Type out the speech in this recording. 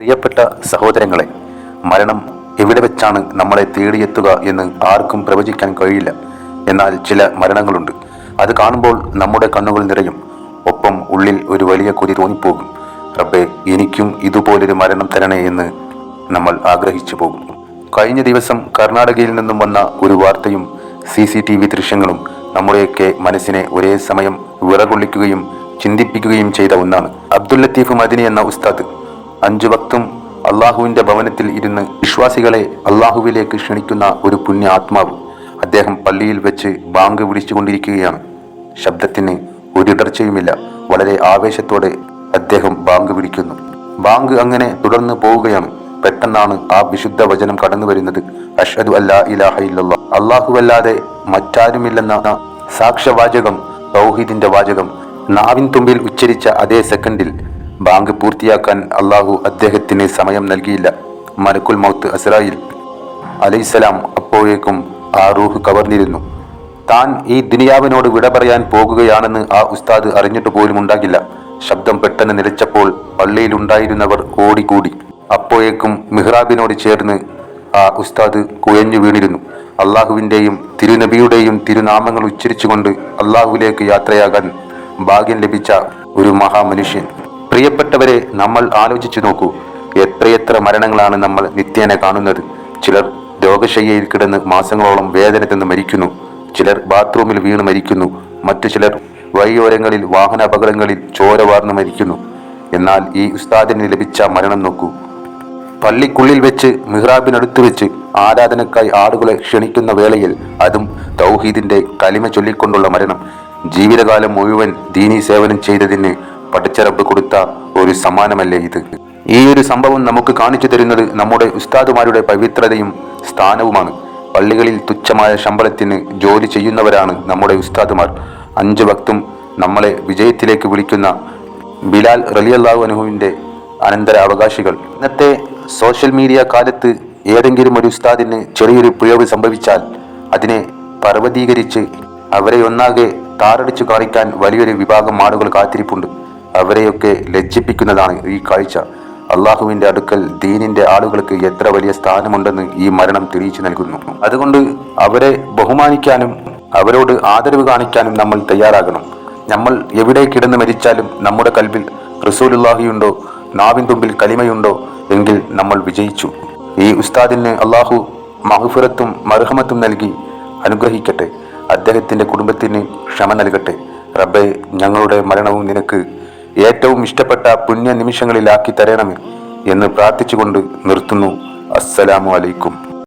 പ്രിയപ്പെട്ട സഹോദരങ്ങളെ, മരണം എവിടെ വെച്ചാണ് നമ്മളെ തേടിയെത്തുക എന്ന് ആർക്കും പ്രവചിക്കാൻ കഴിയില്ല. എന്നാൽ ചില മരണങ്ങളുണ്ട്. അത് കാണുമ്പോൾ നമ്മുടെ കണ്ണുകൾ നിറയും. ഒപ്പം ഉള്ളിൽ ഒരു വലിയ കൊതി തോന്നിപ്പോകും. റബ്ബേ, എനിക്കും ഇതുപോലൊരു മരണം തരണേ എന്ന് നമ്മൾ ആഗ്രഹിച്ചു പോകും. കഴിഞ്ഞ ദിവസം കർണാടകയിൽ നിന്നും വന്ന ഒരു വാർത്തയും CCTV ദൃശ്യങ്ങളും നമ്മുടെയൊക്കെ മനസ്സിനെ ഒരേ സമയം വിറകൊള്ളിക്കുകയും ചിന്തിപ്പിക്കുകയും ചെയ്ത ഒന്നാണ്. അബ്ദുൽ ലത്തീഫ് മദിനി എന്ന ഉസ്താദ് 5 വക്തും അള്ളാഹുവിന്റെ ഭവനത്തിൽ ഇരുന്ന് വിശ്വാസികളെ അള്ളാഹുവിലേക്ക് ക്ഷണിക്കുന്ന ഒരു പുണ്യ ആത്മാവ്. അദ്ദേഹം പള്ളിയിൽ വെച്ച് ബാങ്ക് വിളിച്ചുകൊണ്ടിരിക്കുകയാണ്. ശബ്ദത്തിന് ഒരിടർച്ചയുമില്ല. വളരെ ആവേശത്തോടെ അദ്ദേഹം ബാങ്ക് വിളിക്കുന്നു. ബാങ്ക് അങ്ങനെ തുടർന്ന് പോവുകയാണ്. പെട്ടെന്നാണ് ആ വിശുദ്ധ വചനം കടന്നു വരുന്നത്. അഷ്ഹദു അല്ലാ ഇലാഹ ഇല്ലല്ലാഹ്, അല്ലാഹുവല്ലാതെ മറ്റാരുമില്ലെന്ന സാക്ഷ്യവാചകം, തൗഹീദിന്റെ വാചകം നാവിൻ തുമ്പിൽ ഉച്ചരിച്ച അതേ സെക്കൻഡിൽ ബാങ്ക് പൂർത്തിയാക്കാൻ അള്ളാഹു അദ്ദേഹത്തിന് സമയം നൽകിയില്ല. മലക്കുൽ മൗത്ത് അസ്രായിൽ അലൈഹിസ്സലാം അപ്പോഴേക്കും ആ റൂഹ് കവർന്നിരുന്നു. താൻ ഈ ദുനിയാവിനോട് വിട പറയാൻ പോകുകയാണെന്ന് ആ ഉസ്താദ് അറിഞ്ഞിട്ട് പോലും ഉണ്ടാകില്ല. ശബ്ദം പെട്ടെന്ന് നിലച്ചപ്പോൾ പള്ളിയിലുണ്ടായിരുന്നവർ ഓടിക്കൂടി. അപ്പോഴേക്കും മിഹ്റാബിനോട് ചേർന്ന് ആ ഉസ്താദ് കുഴഞ്ഞു വീണിരുന്നു. അള്ളാഹുവിൻ്റെയും തിരുനബിയുടെയും തിരുനാമങ്ങൾ ഉച്ചരിച്ചുകൊണ്ട് അള്ളാഹുവിലേക്ക് യാത്രയാകാൻ ഭാഗ്യം ലഭിച്ച ഒരു മഹാമനുഷ്യൻ. പ്രിയപ്പെട്ടവരെ, നമ്മൾ ആലോചിച്ചു നോക്കൂ. എത്രയെത്ര മരണങ്ങളാണ് നമ്മൾ നിത്യേന കാണുന്നത്. ചിലർ രോഗശയ്യയിൽ കിടന്ന് മാസങ്ങളോളം വേദന തിന്ന് മരിക്കുന്നു. ചിലർ ബാത്റൂമിൽ വീണ് മരിക്കുന്നു. മറ്റു ചിലർ വഴിയോരങ്ങളിൽ വാഹന അപകടങ്ങളിൽ ചോര വാർന്ന് മരിക്കുന്നു. എന്നാൽ ഈ ഉസ്താദിന് ലഭിച്ച മരണം നോക്കൂ. പള്ളിക്കുള്ളിൽ വെച്ച് മിഹ്റാബിനടുത്ത് വെച്ച് ആരാധനക്കായി ആളുകളെ ക്ഷണിക്കുന്ന വേളയിൽ, അതും തൗഹീദിന്റെ കലിമ ചൊല്ലിക്കൊണ്ടുള്ള മരണം. ജീവിതകാലം മുഴുവൻ ദീനീ സേവനം ചെയ്തതിന് പടച്ചറബ് കൊടുത്ത ഒരു സമ്മാനമല്ലേ ഇത്? ഈ ഒരു സംഭവം നമുക്ക് കാണിച്ചു തരുന്നത് നമ്മുടെ ഉസ്താദുമാരുടെ പവിത്രതയും സ്ഥാനവുമാണ്. പള്ളികളിൽ തുച്ഛമായ ശമ്പളത്തിന് ജോലി ചെയ്യുന്നവരാണ് നമ്മുടെ ഉസ്താദുമാർ. 5 വക്തും നമ്മളെ വിജയത്തിലേക്ക് വിളിക്കുന്ന ബിലാൽ റളിയല്ലാഹു അൻഹുവിന്റെ അനന്തര അവകാശികൾ. ഇന്നത്തെ സോഷ്യൽ മീഡിയ കാലത്ത് ഏതെങ്കിലും ഒരു ഉസ്താദിന് ചെറിയൊരു പിഴവ് സംഭവിച്ചാൽ അതിനെ പർവ്വതീകരിച്ച് അവരെ ഒന്നാകെ താറടിച്ചു കാണിക്കാൻ വലിയൊരു വിഭാഗം ആളുകൾ കാത്തിരിപ്പുണ്ട്. അവരെയൊക്കെ ലജ്ജിപ്പിക്കുന്നതാണ് ഈ കാഴ്ച. അള്ളാഹുവിന്റെ അടുക്കൽ ദീനിന്റെ ആളുകൾക്ക് എത്ര വലിയ സ്ഥാനമുണ്ടെന്ന് ഈ മരണം തെളിയിച്ചു നൽകുന്നു. അതുകൊണ്ട് അവരെ ബഹുമാനിക്കാനും അവരോട് ആദരവ് കാണിക്കാനും നമ്മൾ തയ്യാറാകണം. നമ്മൾ എവിടെ കിടന്ന് മരിച്ചാലും നമ്മുടെ കൽബിൽ റസൂലുള്ളാഹിയുണ്ടോ, നാവിൻ തുമ്പിൽ കലിമയുണ്ടോ എങ്കിൽ നമ്മൾ വിജയിച്ചു. ഈ ഉസ്താദിന് അള്ളാഹു മഗ്ഫിറത്തും മർഹമത്തും നൽകി അനുഗ്രഹിക്കട്ടെ. അദ്ദേഹത്തിന്റെ കുടുംബത്തിന് ക്ഷമ നൽകട്ടെ. റബ്ബേ, ഞങ്ങളുടെ മരണവും നിനക്ക് ഏറ്റവും ഇഷ്ടപ്പെട്ട പുണ്യ നിമിഷങ്ങളിലാക്കി തരണമേ എന്ന് പ്രാർത്ഥിച്ചുകൊണ്ട് നിർത്തുന്നു. അസ്സലാമു അലൈക്കും.